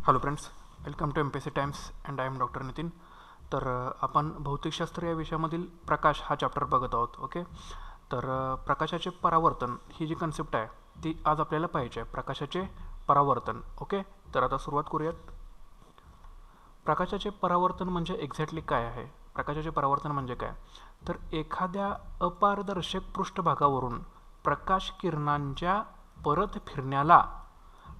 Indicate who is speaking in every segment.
Speaker 1: Hello friends, welcome to MPSC times and I am doctor Nitin. तर आपण भौतिकशास्त्र या विषयामधील प्रकाश हा चॅप्टर बघत आहोत. ओके, तर प्रकाशाचे परावर्तन ही जी कन्सेप्ट आहे ती आज आपल्याला पाहिजे आहे. प्रकाशाचे परावर्तन. ओके, तर आता सुरुवात करूयात. प्रकाशाचे परावर्तन म्हणजे एक्झॅक्टली काय आहे? प्रकाशाचे परावर्तन म्हणजे काय? तर एखाद्या अपारदर्शक पृष्ठभागावरून प्रकाश किरणांच्या परत फिरण्याला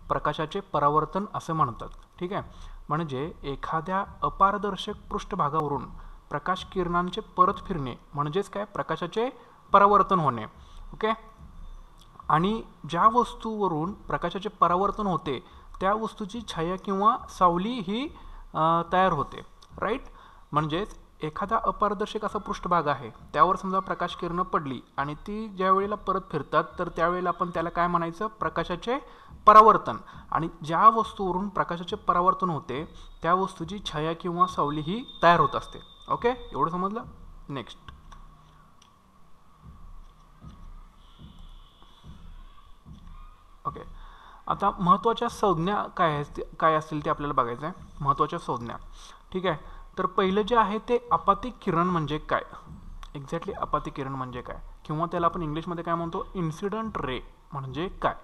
Speaker 1: प्रकाशाचे परावर्तन असे म्हणतात. ठीक आहे, म्हणजे एखाद्या अपारदर्शक पृष्ठभागावरून प्रकाश किरणांचे परत फिरणे म्हणजेच काय? प्रकाशाचे परावर्तन होणे. ओके, आणि ज्या वस्तूवरून प्रकाशाचे परावर्तन होते त्या वस्तूची छाया किंवा सावली ही तयार होते. राईट, म्हणजेच एखादा अपारदर्शक असा पृष्ठभाग आहे, त्यावर समजा प्रकाश किरणं पडली आणि ती ज्या वेळेला परत फिरतात तर त्यावेळेला आपण त्याला काय म्हणायचं? प्रकाशाचे परावर्तन. आणि ज्या वस्तूवरून प्रकाशाचे परावर्तन होते त्या वस्तूची छाया किंवा सावली ही तयार होत असते. ओके, एवढं समजलं? नेक्स्ट. ओके, आता महत्त्वाच्या संज्ञा काय असतील ते आपल्याला बघायचं आहे. महत्त्वाच्या संज्ञा. ठीक आहे, तर पहिलं जे आहे ते आपातिक किरण म्हणजे काय? एक्झॅक्टली आपातिक किरण म्हणजे काय, किंवा त्याला आपण इंग्लिशमध्ये काय म्हणतो? इन्सिडंट रे म्हणजे काय?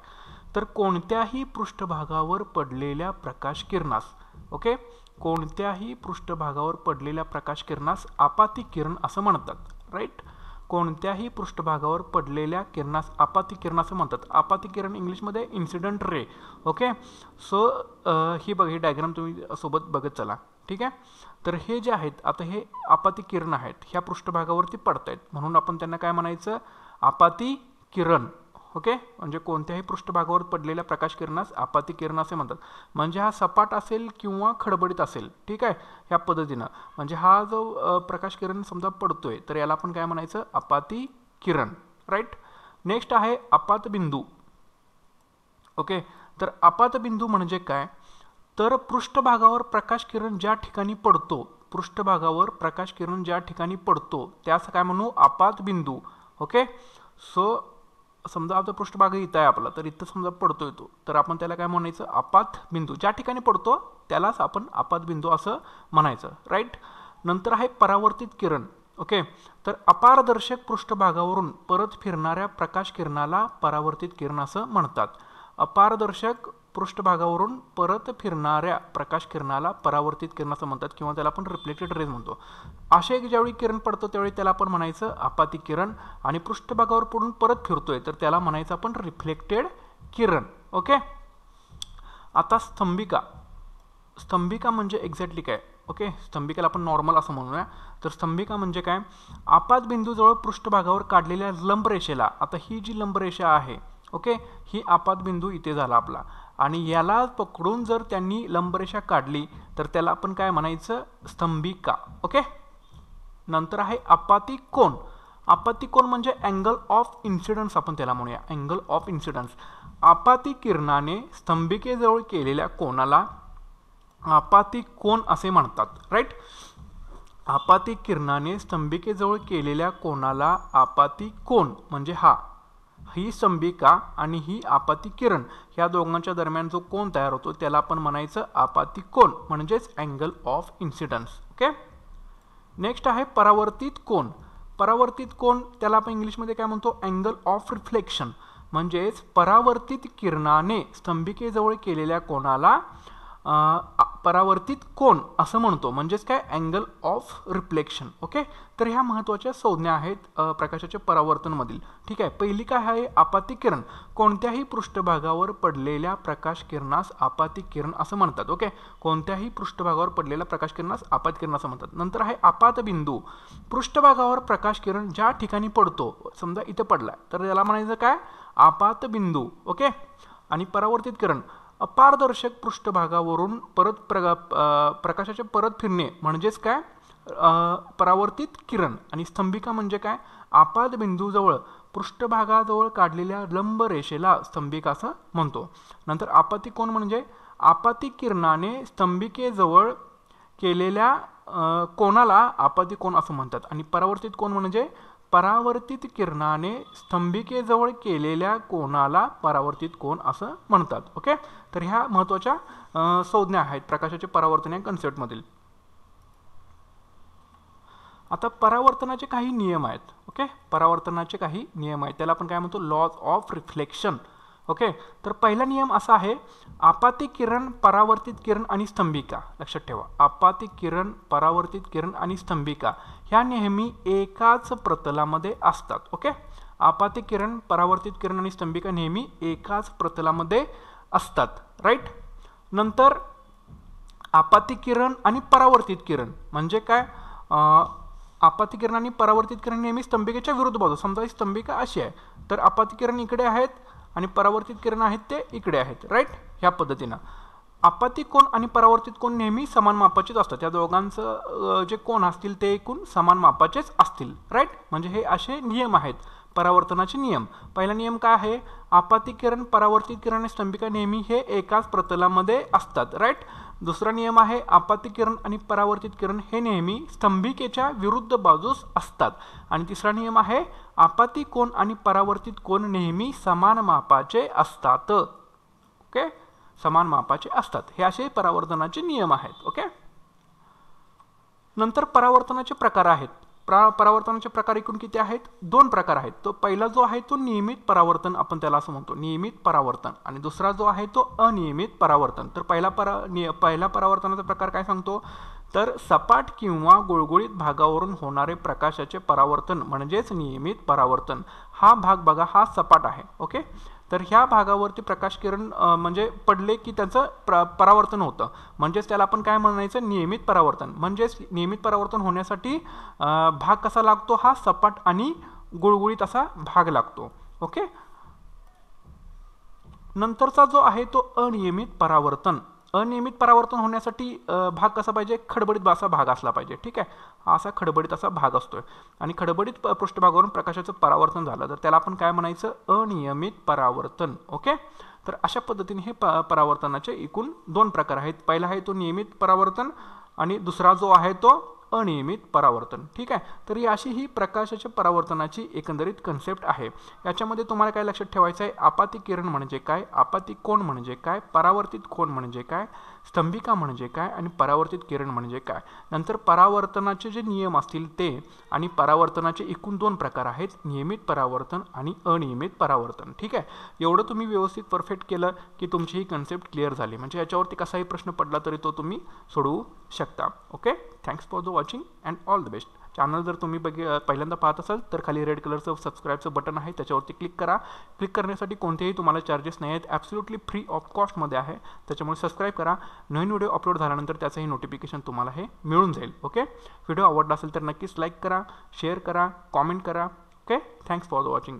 Speaker 1: तर कोणत्याही पृष्ठभागावर पडलेल्या प्रकाश किरणास, ओके, कोणत्याही पृष्ठभागावर पडलेल्या प्रकाश किरणास आपातिक किरण असं म्हणतात. राईट, कोणत्याही पृष्ठभागावर पडलेल्या किरणास आपातिक किरण असं म्हणतात. आपातिक किरण इंग्लिशमध्ये इन्सिडंट रे. ओके, सो ही बघा, ही डायग्राम तुम्ही सोबत बघत चला. ठीक आहे, तर हे जे आहेत आता हे आपातिक किरण आहेत, ह्या पृष्ठभागावरती पडत आहेत म्हणून आपण त्यांना काय म्हणायचं? आपातिक किरण. ओके, म्हणजे कोणत्याही पृष्ठभागावर पडलेल्या प्रकाश किरणास आपातिक किरण असे म्हणतात. म्हणजे हा सपाट असेल किंवा खडबडीत असेल. ठीक आहे, ह्या पद्धतीनं म्हणजे हा जो प्रकाश किरण समजा पडतोय तर याला आपण काय म्हणायचं? आपातिक किरण. राईट, नेक्स्ट आहे आपातबिंदू. ओके, तर आपातबिंदू म्हणजे काय? तर पृष्ठभागावर प्रकाश किरण ज्या ठिकाणी पडतो, पृष्ठभागावर प्रकाश किरण ज्या ठिकाणी पडतो त्यास काय म्हणू? आपातबिंदू. ओके, सो समजा आता पृष्ठभाग इथं आहे आपला, तर इथं समजा पडतोय तो, तर आपण त्याला काय म्हणायचं? आपातबिंदू. ज्या ठिकाणी पडतो त्यालाच आपण आपातबिंदू असं म्हणायचं. राईट, नंतर आहे परावर्तित किरण. ओके, तर अपारदर्शक पृष्ठभागावरून परत फिरणाऱ्या प्रकाश किरणाला परावर्तित किरण असं म्हणतात. अपारदर्शक पृष्ठभागावरून परत फिरणाऱ्या प्रकाश किरणाला परावर्तित किरण असं म्हणतात, किंवा त्याला आपण रिफ्लेक्टेड रेज म्हणतो. असे ज्यावेळी किरण पडतो त्यावेळी त्याला आपण म्हणायचं आपातिक किरण, आणि पृष्ठभागावर पडून परत फिरतोय तर त्याला म्हणायचं आपण रिफ्लेक्टेड किरण. ओके, आता स्तंभिका. स्तंभिका म्हणजे एक्झॅक्टली काय? ओके, स्तंभिकेला आपण नॉर्मल असं म्हणूया. तर स्तंभिका म्हणजे काय? आपातबिंदूजवळ पृष्ठभागावर काढलेल्या लंबरेषेला, आता ही जी लंबरेषा आहे, ओके, ही आपातबिंदू इथे झाला आपला, आणि याला पकडून जर त्यांनी लंबरेषा काढली तर त्याला आपण काय म्हणायचं? स्तंभिका. ओके, नंतर आहे आपातिक कोन. आपातिक कोन म्हणजे अँगल ऑफ इन्सिडन्स आपण त्याला म्हणूया. Angle of incidence. आपातिक किरणाने स्तंभिकेजवळ केलेल्या कोनाला आपातिक कोन असे म्हणतात. राईट, आपातिक किरणाने स्तंभिकेजवळ केलेल्या कोनाला आपातिक कोन म्हणजे ही स्तंभिका आणि ही आपातिक किरण, ह्या दोघांच्या दरम्यान जो कोन तयार होतो त्याला आपण म्हणायचं आपातिक कोन म्हणजेच angle of incidence. Okay, next आहे परावर्तित कोन. परावर्तित कोन त्याला आपण इंग्लिशमध्ये काय म्हणतो? Angle of reflection. म्हणजेच परावर्तित किरणाने स्तंभिकेजवळ केलेल्या कोनाला परावर्तित कोन असं म्हणतो, म्हणजेच काय? Angle of reflection. ओके, तर ह्या महत्त्वाच्या संज्ञा आहेत प्रकाशाच्या परावर्तनमधील. ठीक आहे, पहिली काय आहे? आपातिक किरण. कोणत्याही पृष्ठभागावर पडलेल्या प्रकाश किरणास आपातिक किरण असं म्हणतात. ओके, कोणत्याही पृष्ठभागावर पडलेल्या प्रकाश किरणास आपातिक किरण असं म्हणतात. नंतर आहे आपातबिंदू. पृष्ठभागावर प्रकाश किरण ज्या ठिकाणी पडतो, समजा इथं पडला तर त्याला म्हणायचं काय? आपातबिंदू. ओके, आणि परावर्तित किरण अपारदर्शक पृष्ठभागावरून प्रकाशाचे परत फिरणे म्हणजेच काय? परावर्तित किरण. आणि स्तंभिका म्हणजे काय? आपातबिंदूजवळ पृष्ठभागाजवळ काढलेल्या लंबरेषेला स्तंभिका असं म्हणतो. नंतर आपातिक कोन म्हणजे आपातिक किरणाने स्तंभिकेजवळ केलेल्या कोनाला आपातिक कोन असं म्हणतात. आणि परावर्तित कोन म्हणजे परावर्तित किरणाने स्तंभिकेजवळ केलेल्या कोनाला परावर्तित कोन असं म्हणतात. ओके, तर ह्या महत्त्वाच्या संज्ञा आहेत प्रकाशाचे परावर्तन या कन्सेप्टमधील. आता परावर्तनाचे काही नियम आहेत. ओके, परावर्तनाचे काही नियम आहेत, त्याला आपण काय म्हणतो, लॉज ऑफ रिफ्लेक्शन. ओके, तर पहिला नियम असा आहे, आपाती किरण, परावर्तित किरण आणि स्तंभिका. लक्षात ठेवा, आपाती किरण, परावर्तित किरण आणि स्तंभिका ह्या नेहमी एकाच प्रतलामध्ये असतात. ओके, आपाती किरण, परावर्तित किरण आणि स्तंभिका नेहमी एकाच प्रतलामध्ये असतात. राईट. नंतर आपाती किरण आणि परावर्तित किरण म्हणजे काय, आपाती किरण आणि परावर्तित किरण नेहमी स्तंभिकेच्या विरुद्ध बाजू. समजा ही स्तंभिका अशी आहे, तर आपाती किरण इकडे आहेत आणि परावर्तित किरण आहेत ते इकडे आहेत. राईट. ह्या पद्धतीनं आपाती कोन आणि परावर्तित कोन नेहमी समान मापाचेच असतात. त्या दोघांचं जे कोन असतील ते एकूण समान मापाचेच असतील. राईट. म्हणजे हे असे नियम आहेत परावर्तनाचे नियम. पहिला नियम काय आहे, आपाती किरण, परावर्तित किरण आणि स्तंभिका नेहमी हे एकाच प्रतलामध्ये असतात. राईट. दुसरा नियम आहे, आपाती किरण आणि परावर्तित किरण हे नेहमी स्तंभिकेच्या विरुद्ध बाजूस असतात. आणि तिसरा नियम आहे, आपाती कोन आणि परावर्तित कोन नेहमी समान मापाचे असतात. ओके, समान मापाचे असतात. हे असे परावर्तनाचे नियम आहेत. ओके. नंतर परावर्तनाचे प्रकार आहेत. परावर्तनाचे प्रकार एकूण किती आहेत, 2 प्रकार आहेत. तो पहिला जो आहे तो नियमित परावर्तन, आपण त्याला असं म्हणतो नियमित परावर्तन, आणि दुसरा जो आहे तो अनियमित परावर्तन. तर पहिला परावर्तनाचा प्रकार काय सांगतो, तर सपाट किंवा गुळगुळीत भागावरून होणारे प्रकाशाचे परावर्तन म्हणजेच नियमित परावर्तन. हा भाग बघा, हा सपाट आहे. ओके, तर ह्या भागावरती प्रकाश किरण म्हणजे पडले की त्याचं परावर्तन होतं, म्हणजेच त्याला आपण काय म्हणायचं, नियमित परावर्तन. म्हणजेच नियमित परावर्तन होण्यासाठी भाग कसा लागतो, हा सपाट आणि गुळगुळीत असा भाग लागतो. ओके. नंतरचा जो आहे तो अनियमित परावर्तन. अनियमित परावर्तन होण्यासाठी भाग कसा पाहिजे, खडबडीत असा भाग असला पाहिजे. ठीक आहे, हा असा खडबडीत असा भाग असतोय आणि खडबडीत पृष्ठभागावरून प्रकाशाचं परावर्तन झालं तर त्याला आपण काय म्हणायचं, अनियमित परावर्तन. ओके, तर अशा पद्धतीने हे परावर्तनाचे एकूण 2 प्रकार आहेत. पहिला आहे तो नियमित परावर्तन आणि दुसरा जो आहे तो अनियमित परावर्तन. ठीक आहे, तर ही अशी ही प्रकाशाच्या परावर्तनाची एकंदरीत कन्सेप्ट आहे. याच्यामध्ये तुम्हाला काय लक्षात ठेवायचं आहे, आपाती किरण म्हणजे काय, आपाती कोन म्हणजे काय, परावर्तित कोन म्हणजे काय, स्तंभिका म्हणजे काय आणि परावर्तित किरण म्हणजे काय. नंतर परावर्तनाचे जे नियम असतील ते आणि परावर्तनाचे एकूण 2 प्रकार आहेत, नियमित परावर्तन आणि अनियमित परावर्तन. ठीक आहे, एवढं तुम्ही व्यवस्थित परफेक्ट केलं की तुमची ही कन्सेप्ट क्लिअर झाली. म्हणजे याच्यावरती कसाही प्रश्न पडला तरी तो तुम्ही सोडवू शकता. Okay, thanks for the watching and all the best. Channel जर तुम्ही पहिल्यांदा पाहत असाल तर खाली रेड कलरचं सबस्क्राईबचं बटन आहे, त्याच्यावरती क्लिक करा. क्लिक करण्यासाठी कोणतेही तुम्हाला चार्जेस नाही आहेत, ॲब्सोल्युटली फ्री ऑफ कॉस्टमध्ये आहे. त्याच्यामुळे सबस्क्राईब करा. नवीन व्हिडिओ अपलोड झाल्यानंतर त्याचंही नोटिफिकेशन तुम्हाला हे मिळून जाईल. ओके, व्हिडिओ आवडला असेल तर नक्कीच लाईक करा, शेअर करा, कॉमेंट करा. Okay, thanks for the watching.